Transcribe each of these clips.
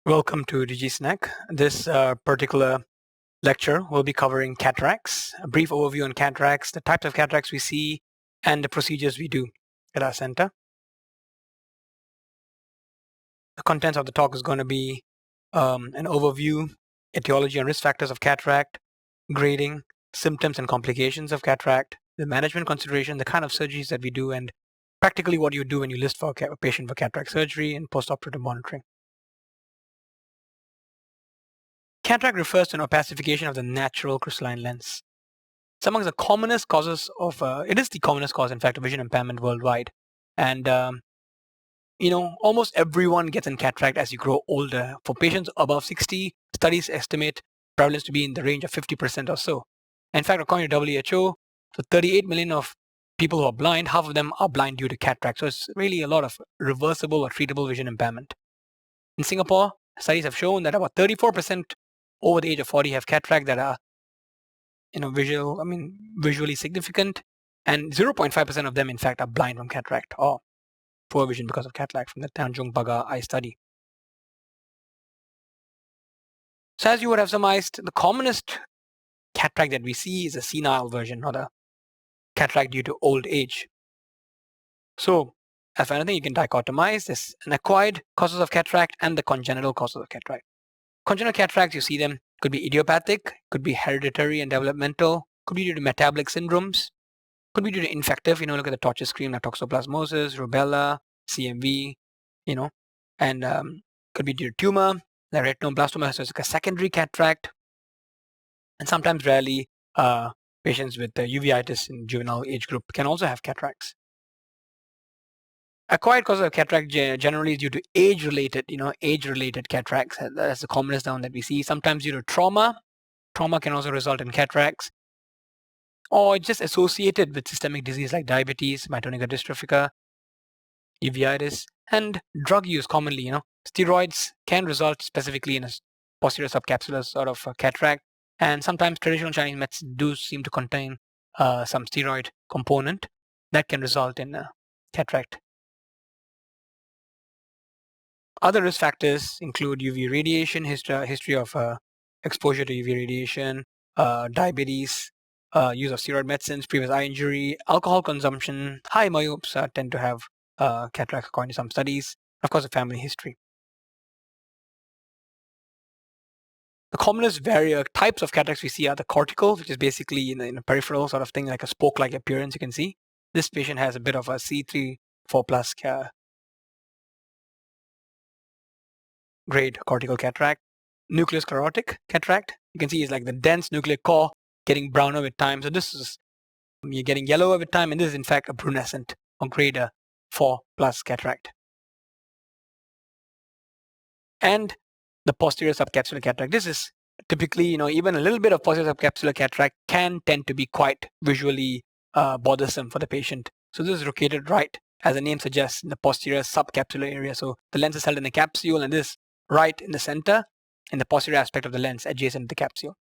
Welcome to DigiSnack. This particular lecture will be covering cataracts, a brief overview on cataracts, the types of cataracts we see, and the procedures we do at our center. The contents of the talk is going to be an overview, etiology and risk factors of cataract, grading, symptoms and complications of cataract, the management consideration, the kind of surgeries that we do, and practically what you do when you list for a patient for cataract surgery and postoperative monitoring. Cataract refers to an opacification of the natural crystalline lens. It's among the commonest causes of, it is the commonest cause, in fact, of vision impairment worldwide. And, almost everyone gets in cataract as you grow older. For patients above 60, studies estimate prevalence to be in the range of 50% or so. In fact, according to WHO, so 38 million of people who are blind, half of them are blind due to cataract. So it's really a lot of reversible or treatable vision impairment. In Singapore, studies have shown that about 34% over the age of 40 have cataract that are visually significant, and 0.5% of them, in fact, are blind from cataract or poor vision because of cataract from the Tanjung Pagar eye study. So as you would have surmised, the commonest cataract that we see is a senile version, or the cataract due to old age. So, as for anything, you can dichotomize this: an acquired causes of cataract and the congenital causes of cataract. Congenital cataracts, you see them, could be idiopathic, could be hereditary and developmental, could be due to metabolic syndromes, could be due to infective, look at the torture screen, like toxoplasmosis, rubella, CMV, and could be due to tumor, like retinoblastoma, so it's like a secondary cataract. And sometimes, rarely, patients with uveitis in juvenile age group can also have cataracts. Acquired cause of cataract generally is due to age-related cataracts. That's the commonest one that we see. Sometimes due to trauma. Trauma can also result in cataracts. Or it's just associated with systemic disease like diabetes, myotonic dystrophica, uveitis, and drug use commonly. Steroids can result specifically in a posterior subcapsular sort of cataract. And sometimes traditional Chinese medicine do seem to contain some steroid component that can result in cataract. Other risk factors include UV radiation, history of exposure to UV radiation, diabetes, use of steroid medicines, previous eye injury, alcohol consumption. High myopes tend to have cataracts according to some studies. Of course, a family history. The commonest types of cataracts we see are the cortical, which is basically in a peripheral sort of thing, like a spoke-like appearance you can see. This patient has a bit of a C3, 4+ grade cortical cataract. Nuclear-sclerotic cataract, you can see is like the dense nuclear core getting browner with time. So this is, you're getting yellower with time, and this is in fact a brunescent or grade 4+ cataract. And the posterior subcapsular cataract. This is typically, even a little bit of posterior subcapsular cataract can tend to be quite visually bothersome for the patient. So this is located right, as the name suggests, in the posterior subcapsular area. So the lens is held in a capsule, and this right in the center, in the posterior aspect of the lens, adjacent to the capsule.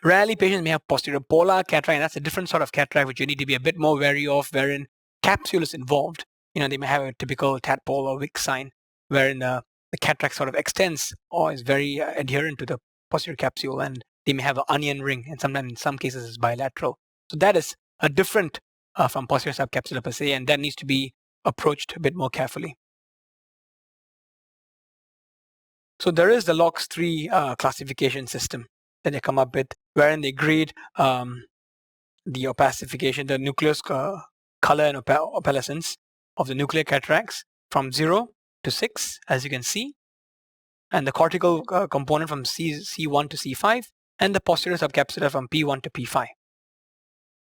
Rarely, patients may have posterior polar cataract, and that's a different sort of cataract which you need to be a bit more wary of, wherein capsule is involved. They may have a typical tadpole or wick sign, wherein the cataract sort of extends or is very adherent to the posterior capsule, and they may have an onion ring, and sometimes in some cases it's bilateral. So that is a different from posterior subcapsular per se, and that needs to be approached a bit more carefully. So there is the LOX3 classification system that they come up with, wherein they grade the opacification, the nucleus color and opalescence of the nuclear cataracts from 0 to 6, as you can see, and the cortical component from C1 to C5, and the posterior subcapsular from P1 to P5.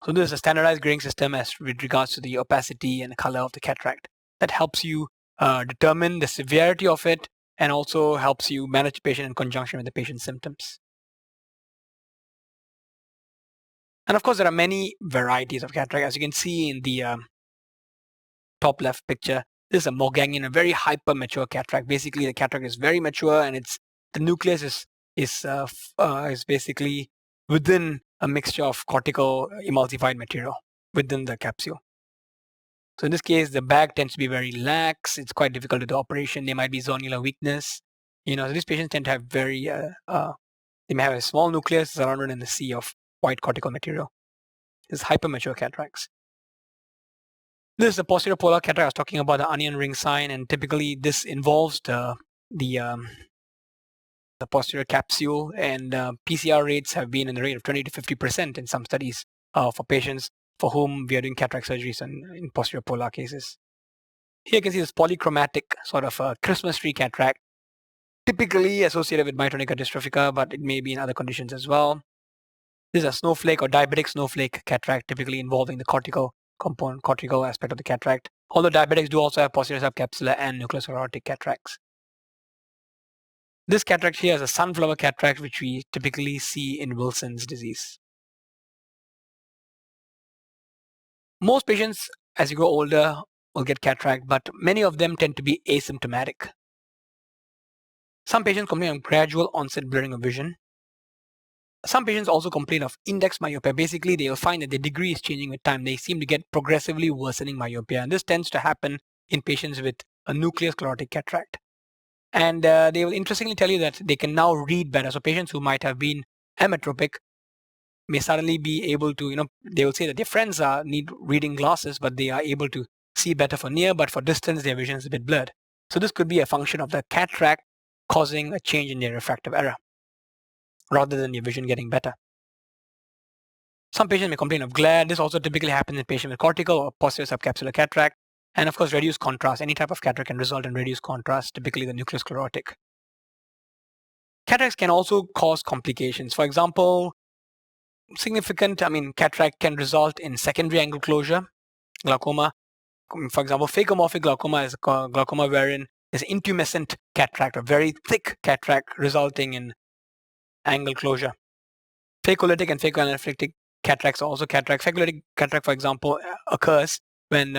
So this is a standardized grading system with regards to the opacity and the color of the cataract that helps you determine the severity of it, and also helps you manage the patient in conjunction with the patient's symptoms. And of course, there are many varieties of cataract. As you can see in the top left picture, this is a Morgangian, a very hyper mature cataract. Basically, the cataract is very mature, and the nucleus is basically within a mixture of cortical emulsified material within the capsule. So in this case, the bag tends to be very lax. It's quite difficult to do operation. There might be zonular weakness. So these patients tend to have they may have a small nucleus surrounded in the sea of white cortical material. This is hypermature cataracts. This is the posterior polar cataract. I was talking about the onion ring sign, and typically this involves the posterior capsule, and PCR rates have been in the rate of 20 to 50% in some studies for patients for whom we are doing cataract surgeries in posterior polar cases. Here you can see this polychromatic sort of Christmas tree cataract, typically associated with myotonic dystrophica, but it may be in other conditions as well. This is a snowflake or diabetic snowflake cataract, typically involving the cortical component, cortical aspect of the cataract. Although diabetics do also have posterior subcapsular and nuclear-sclerotic cataracts. This cataract here is a sunflower cataract, which we typically see in Wilson's disease. Most patients, as you grow older, will get cataract, but many of them tend to be asymptomatic. Some patients complain of gradual onset blurring of vision. Some patients also complain of index myopia. Basically, they'll find that their degree is changing with time. They seem to get progressively worsening myopia, and this tends to happen in patients with a nuclear-sclerotic cataract. And they will interestingly tell you that they can now read better. So patients who might have been ametropic may suddenly be able to, they will say that their friends need reading glasses, but they are able to see better for near, but for distance, their vision is a bit blurred. So this could be a function of the cataract causing a change in their refractive error, rather than their vision getting better. Some patients may complain of glare. This also typically happens in patients with cortical or posterior subcapsular cataract. And of course, reduced contrast. Any type of cataract can result in reduced contrast, typically the nuclear-sclerotic. Cataracts can also cause complications. For example, cataract can result in secondary angle closure, glaucoma. For example, phacomorphic glaucoma is a glaucoma wherein there's intumescent cataract, a very thick cataract resulting in angle closure. Phacolytic and phacoanaphylaxis cataracts are also cataracts. Phacolytic cataract, for example, occurs when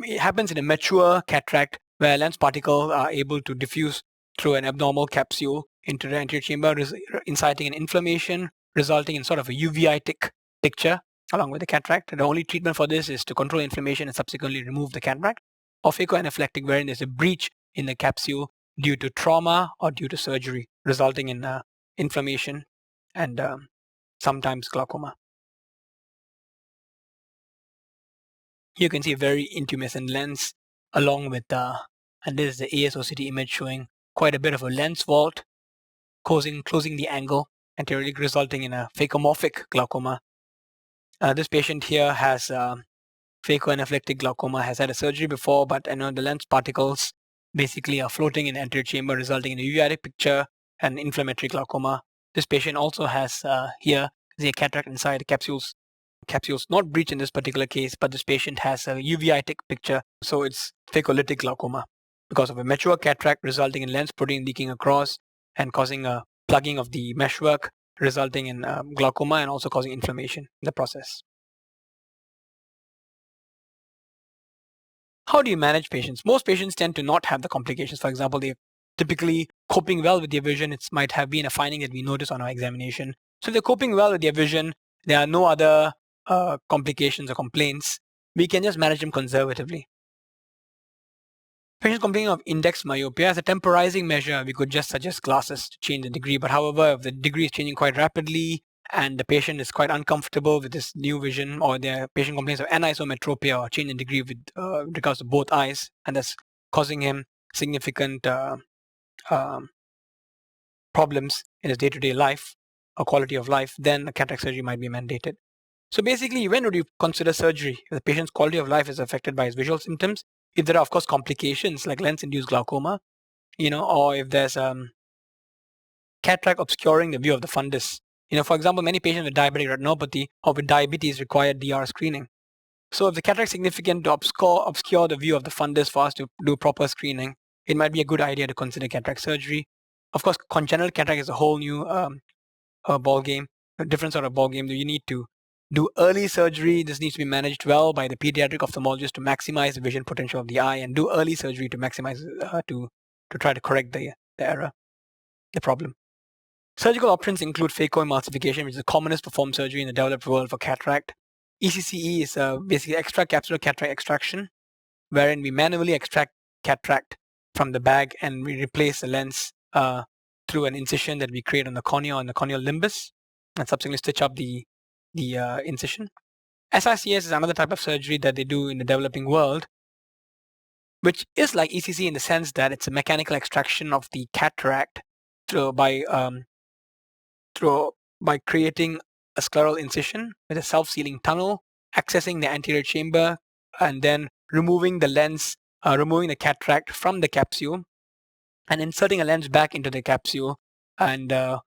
it happens in a mature cataract where lens particles are able to diffuse through an abnormal capsule into the anterior chamber, inciting an inflammation, resulting in sort of a uveitic picture along with the cataract. The only treatment for this is to control inflammation and subsequently remove the cataract. Or phacoanaphylaxis, wherein there's a breach in the capsule due to trauma or due to surgery, resulting in inflammation and sometimes glaucoma. Here you can see a very intumescent lens along with, and this is the ASOCT image showing quite a bit of a lens vault closing the angle anteriorly, resulting in a phacomorphic glaucoma. This patient here has phacoanaphylaxis glaucoma, has had a surgery before, but the lens particles basically are floating in the anterior chamber, resulting in a uveitic picture and inflammatory glaucoma. This patient also has here the cataract inside the capsules not breached in this particular case, but this patient has a uveitic picture, so it's phacolytic glaucoma because of a mature cataract resulting in lens protein leaking across and causing a plugging of the meshwork, resulting in glaucoma and also causing inflammation in the process. How do you manage patients? Most patients tend to not have the complications. For example, they're typically coping well with their vision. It might have been a finding that we noticed on our examination. So if they're coping well with their vision, there are no other complications or complaints, we can just manage them conservatively. Patients complaining of index myopia, as a temporizing measure, we could just suggest glasses to change the degree. But however, if the degree is changing quite rapidly and the patient is quite uncomfortable with this new vision, or the patient complains of anisometropia or change in degree with regards to both eyes, and that's causing him significant problems in his day-to-day life or quality of life, then a cataract surgery might be mandated. So basically, when would you consider surgery? If the patient's quality of life is affected by his visual symptoms, if there are, of course, complications like lens-induced glaucoma, or if there's cataract obscuring the view of the fundus. For example, many patients with diabetic retinopathy or with diabetes require DR screening. So if the cataract is significant to obscure the view of the fundus for us to do proper screening, it might be a good idea to consider cataract surgery. Of course, congenital cataract is a whole new ball game, a different sort of ball game. You need to do early surgery. This needs to be managed well by the pediatric ophthalmologist to maximize the vision potential of the eye, and do early surgery to maximize to try to correct the error, the problem. Surgical options include phacoemulsification, which is the commonest performed surgery in the developed world for cataract. ECCE is basically extracapsular cataract extraction. wherein we manually extract cataract from the bag and we replace the lens through an incision that we create on the cornea, on the corneal limbus, and subsequently stitch up the incision. SICS is another type of surgery that they do in the developing world, which is like ECC in the sense that it's a mechanical extraction of the cataract by creating a scleral incision with a self-sealing tunnel, accessing the anterior chamber, and then removing the lens, removing the cataract from the capsule, and inserting a lens back into the capsule. And the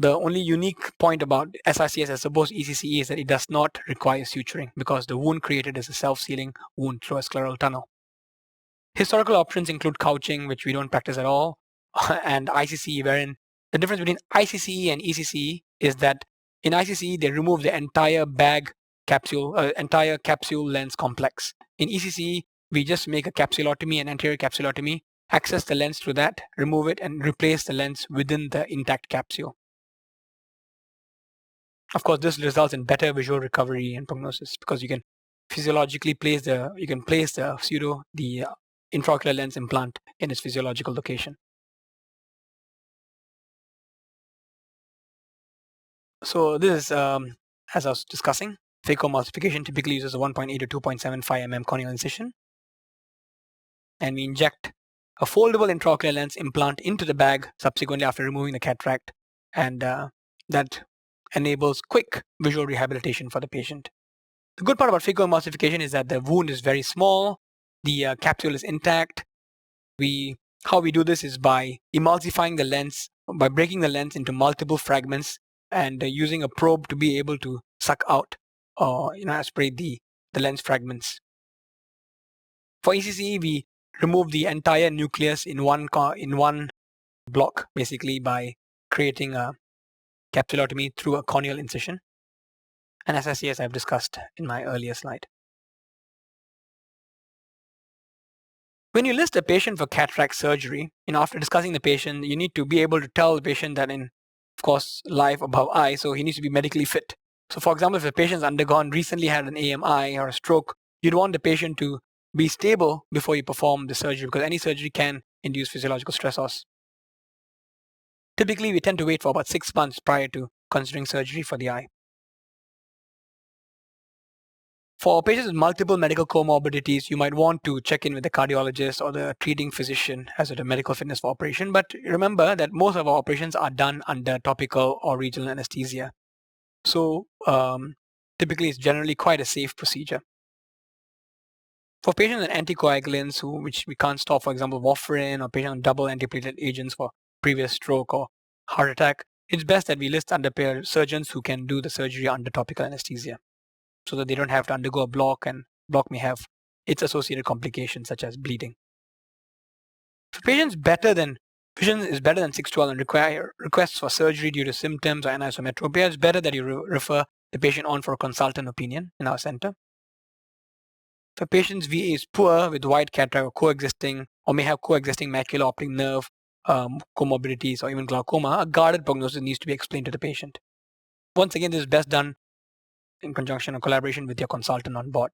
only unique point about SICS as opposed to ECCE is that it does not require suturing because the wound created is a self-sealing wound through a scleral tunnel. Historical options include couching, which we don't practice at all, and ICCE, wherein the difference between ICCE and ECCE is that in ICCE, they remove the entire entire capsule lens complex. In ECCE, we just make a capsulotomy, an anterior capsulotomy, access the lens through that, remove it, and replace the lens within the intact capsule. Of course, this results in better visual recovery and prognosis because you can physiologically place the intraocular lens implant in its physiological location. So this is, as I was discussing, phacoemulsification typically uses a 1.8 to 2.75 mm corneal incision. And we inject a foldable intraocular lens implant into the bag subsequently after removing the cataract. And that enables quick visual rehabilitation for the patient. The good part about phacoemulsification is that the wound is very small, the capsule is intact. How we do this is by emulsifying the lens, by breaking the lens into multiple fragments and using a probe to be able to suck out or aspirate the lens fragments. For ECCE, we remove the entire nucleus in one block, basically by creating a capsulotomy through a corneal incision. And SICS I've discussed in my earlier slide. When you list a patient for cataract surgery, after discussing the patient, you need to be able to tell the patient that of course, life above eye, so he needs to be medically fit. So for example, if a patient's recently had an AMI or a stroke, you'd want the patient to be stable before you perform the surgery because any surgery can induce physiological stressors. Typically, we tend to wait for about 6 months prior to considering surgery for the eye. For patients with multiple medical comorbidities, you might want to check in with the cardiologist or the treating physician as to the medical fitness for operation. But remember that most of our operations are done under topical or regional anesthesia. So typically, it's generally quite a safe procedure. For patients with anticoagulants, which we can't stop, for example, warfarin, or patients on double antiplatelet agents for previous stroke or heart attack, it's best that we list under surgeons who can do the surgery under topical anesthesia, so that they don't have to undergo a block, and block may have its associated complications such as bleeding. If vision is better than 612 and requests for surgery due to symptoms or anisometropia, it's better that you refer the patient on for a consultant opinion in our center. If a patient's VA is poor with wide cataract or coexisting, or may have coexisting macular optic nerve comorbidities or even glaucoma, a guarded prognosis needs to be explained to the patient. Once again, this is best done in conjunction or collaboration with your consultant on board.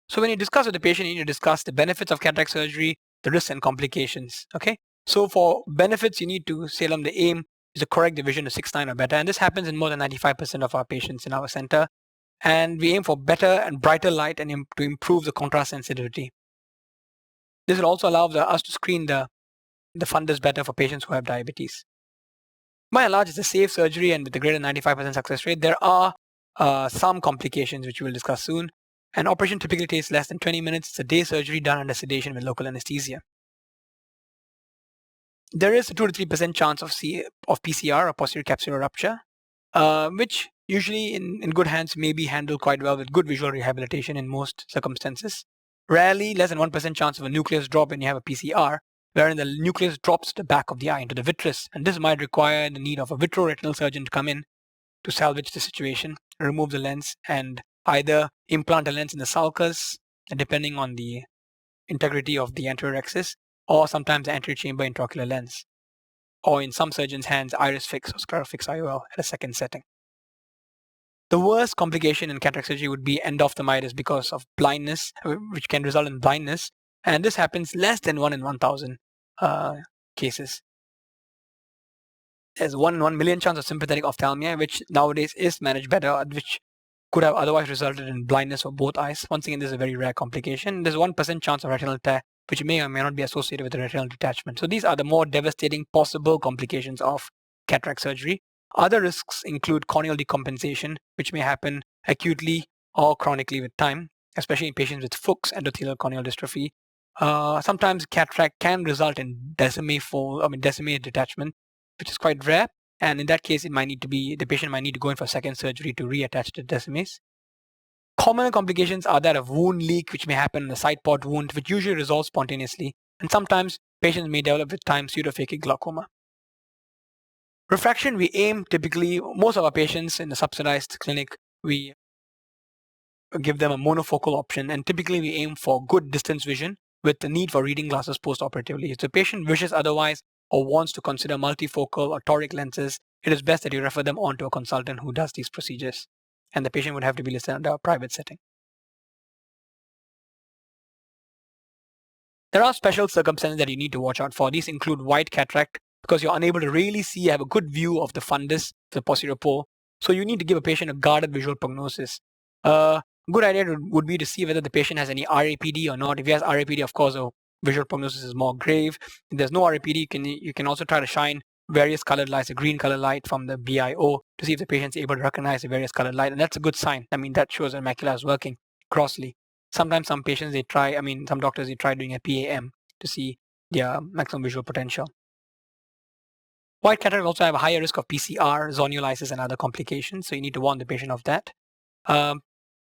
So when you discuss with the patient, you need to discuss the benefits of cataract surgery, the risks and complications. Okay. So for benefits, you need to say them the aim is to correct the vision to 6/9 or better. And this happens in more than 95% of our patients in our center. And we aim for better and brighter light and to improve the contrast sensitivity. This will also allow us to screen the fundus better for patients who have diabetes. By and large, it's a safe surgery, and with a greater than 95% success rate, there are some complications which we will discuss soon. An operation typically takes less than 20 minutes. It's a day surgery done under sedation with local anesthesia. There is a 2 to 3% chance of PCR or posterior capsular rupture, which usually in good hands may be handled quite well with good visual rehabilitation in most circumstances. Rarely less than 1% chance of a nucleus drop when you have a PCR, wherein the nucleus drops to the back of the eye into the vitreous, and this might require the need of a vitreoretinal surgeon to come in to salvage the situation, remove the lens, and either implant a lens in the sulcus, depending on the integrity of the anterior axis, or sometimes the anterior chamber intraocular lens, or in some surgeons' hands, iris fix or scleral fix IOL at a second setting. The worst complication in cataract surgery would be endophthalmitis because of blindness, which can result in blindness. And this happens less than 1 in 1,000 cases. There's 1 in 1 million chance of sympathetic ophthalmia, which nowadays is managed better, which could have otherwise resulted in blindness of both eyes. Once again, this is a very rare complication. There's 1% chance of retinal tear, which may or may not be associated with retinal detachment. So these are the more devastating possible complications of cataract surgery. Other risks include corneal decompensation, which may happen acutely or chronically with time, especially in patients with Fuchs endothelial corneal dystrophy. Sometimes cataract can result in decimate detachment, which is quite rare. And in that case, the patient might need to go in for second surgery to reattach the decimes. Common complications are that of wound leak, which may happen in a side pod wound, which usually resolves spontaneously. And sometimes patients may develop with time pseudophakic glaucoma. Refraction, we aim typically, most of our patients in the subsidized clinic, we give them a monofocal option. And typically we aim for good distance vision with the need for reading glasses post-operatively. If the patient wishes otherwise, or wants to consider multifocal or toric lenses, it is best that you refer them on to a consultant who does these procedures. And the patient would have to be listed under a private setting. There are special circumstances that you need to watch out for. These include white cataract, because you're unable to really have a good view of the fundus, the posterior pole. So you need to give a patient a guarded visual prognosis. Good idea would be to see whether the patient has any RAPD or not. If he has RAPD, of course, a visual prognosis is more grave. If there's no RAPD, you can also try to shine various colored lights, a green color light from the BIO, to see if the patient's able to recognize the various colored light. And that's a good sign. I mean, that shows that macula is working crossly. Sometimes some patients, some doctors, they try doing a PAM to see their maximum visual potential. White cataract also have a higher risk of PCR, zonulitis, and other complications. So you need to warn the patient of that.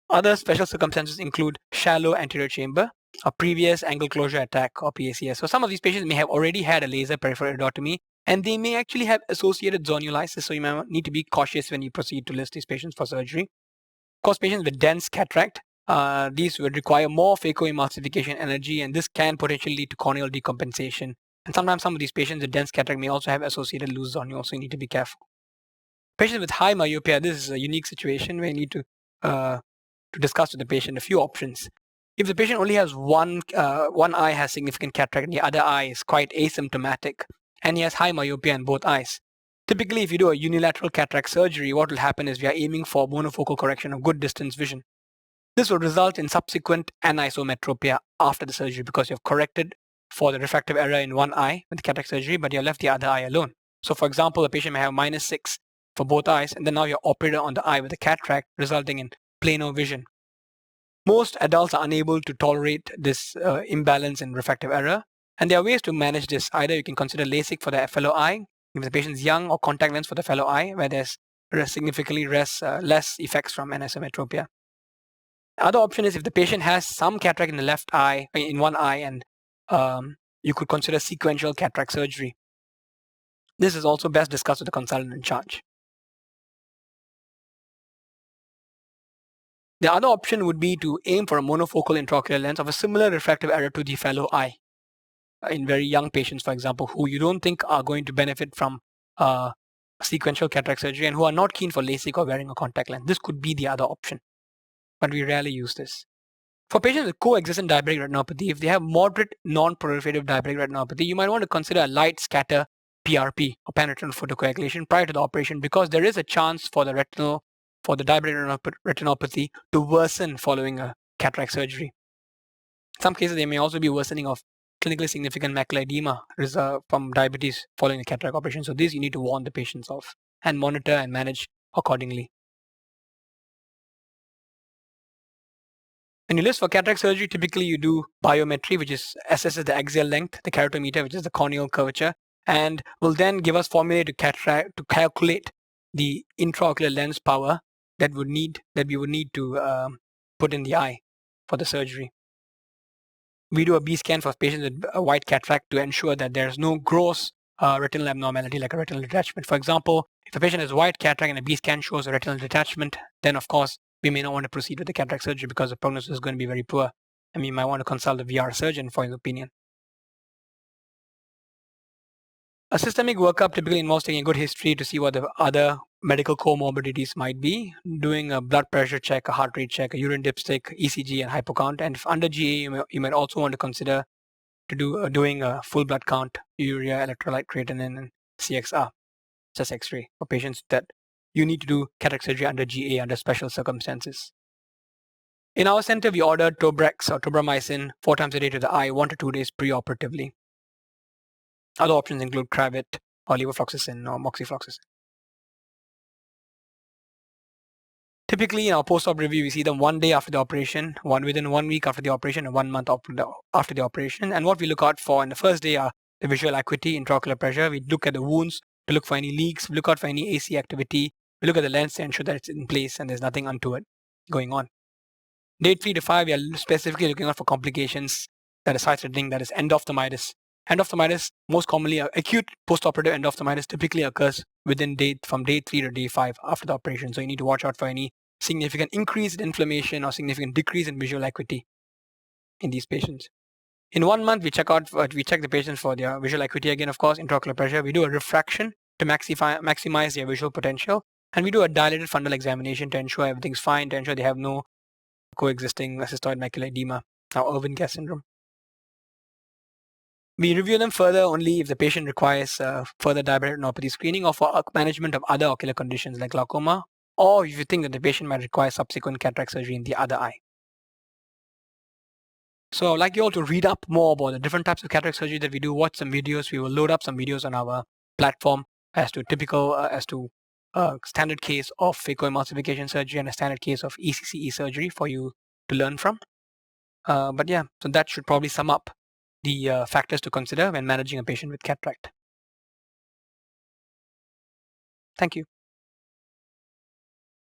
Other special circumstances include shallow anterior chamber, a previous angle closure attack, or PACS. So some of these patients may have already had a laser peripheral iridotomy, and they may actually have associated zonulitis. So you might need to be cautious when you proceed to list these patients for surgery. Of course, patients with dense cataract, these would require more phacoemulsification energy, and this can potentially lead to corneal decompensation. And sometimes some of these patients with dense cataract may also have associated loose zonules, so you need to be careful. Patients with high myopia, this is a unique situation where you need to discuss with the patient a few options. If the patient only has one eye has significant cataract and the other eye is quite asymptomatic, and he has high myopia in both eyes, typically if you do a unilateral cataract surgery, what will happen is we are aiming for monofocal correction of good distance vision. This will result in subsequent anisometropia after the surgery because you have corrected for the refractive error in one eye with the cataract surgery, but you have left the other eye alone. So for example, a patient may have -6 for both eyes, and then now you're operated on the eye with a cataract, resulting in planar vision. Most adults are unable to tolerate this imbalance in refractive error, and there are ways to manage this. Either you can consider LASIK for the fellow eye, if the patient is young, or contact lens for the fellow eye, where there's significantly less effects from anisometropia. The other option is if the patient has some cataract in the left eye, in one eye, and you could consider sequential cataract surgery. This is also best discussed with the consultant in charge. The other option would be to aim for a monofocal intraocular lens of a similar refractive error to the fellow eye in very young patients, for example, who you don't think are going to benefit from sequential cataract surgery and who are not keen for LASIK or wearing a contact lens. This could be the other option, but we rarely use this. For patients with coexistent diabetic retinopathy, if they have moderate non-proliferative diabetic retinopathy, you might want to consider a light scatter PRP, or pan-retinal photocoagulation, prior to the operation, because there is a chance for the diabetic retinopathy to worsen following a cataract surgery. In some cases, there may also be worsening of clinically significant macular edema from diabetes following a cataract operation. So these you need to warn the patients of and monitor and manage accordingly. When you list for cataract surgery, typically you do biometry, which assesses the axial length, the keratometer, which is the corneal curvature, and will then give us formulae to calculate the intraocular lens power that we would need to put in the eye for the surgery. We do a B scan for patients with a white cataract to ensure that there's no gross retinal abnormality like a retinal detachment. For example, if a patient has white cataract and a B scan shows a retinal detachment, then of course we may not want to proceed with the cataract surgery because the prognosis is going to be very poor, and we might want to consult a VR surgeon for his opinion. A systemic workup typically involves taking a good history to see what the other medical comorbidities might be, doing a blood pressure check, a heart rate check, a urine dipstick, ECG, and hypocount. And if under GA, you might also want to consider doing a full blood count, urea, electrolyte, creatinine, and CXR, just X-ray, for patients that you need to do cataract surgery under GA under special circumstances. In our center, we ordered Tobrex or tobramycin 4 times a day to the eye, 1 to 2 days preoperatively. Other options include Cravit or levofloxacin or moxifloxacin. Typically, in our post-op review, we see them 1 day after the operation, within 1 week after the operation, and 1 month after the operation. And what we look out for in the first day are the visual acuity, intraocular pressure. We look at the wounds to look for any leaks. We look out for any AC activity. We look at the lens to ensure that it's in place and there's nothing untoward going on. Day 3 to 5, we are specifically looking out for complications that are sight-threatening, that is endophthalmitis. Endophthalmitis, most commonly acute postoperative endophthalmitis, typically occurs from day 3 to day 5 after the operation. So you need to watch out for any significant increase in inflammation or significant decrease in visual acuity in these patients. In 1 month, we check the patients for their visual acuity again, of course, intraocular pressure. We do a refraction to maximize their visual potential, and we do a dilated fundal examination to ensure everything's fine, to ensure they have no coexisting cystoid macular edema or Irvin-Guest syndrome. We review them further only if the patient requires further diabetic retinopathy screening or for management of other ocular conditions like glaucoma, or if you think that the patient might require subsequent cataract surgery in the other eye. So I'd like you all to read up more about the different types of cataract surgery that we do, watch some videos. We will load up some videos on our platform as to standard case of phacoemulsification surgery and a standard case of ECCE surgery for you to learn from. But yeah, so that should probably sum up the factors to consider when managing a patient with cataract. Thank you.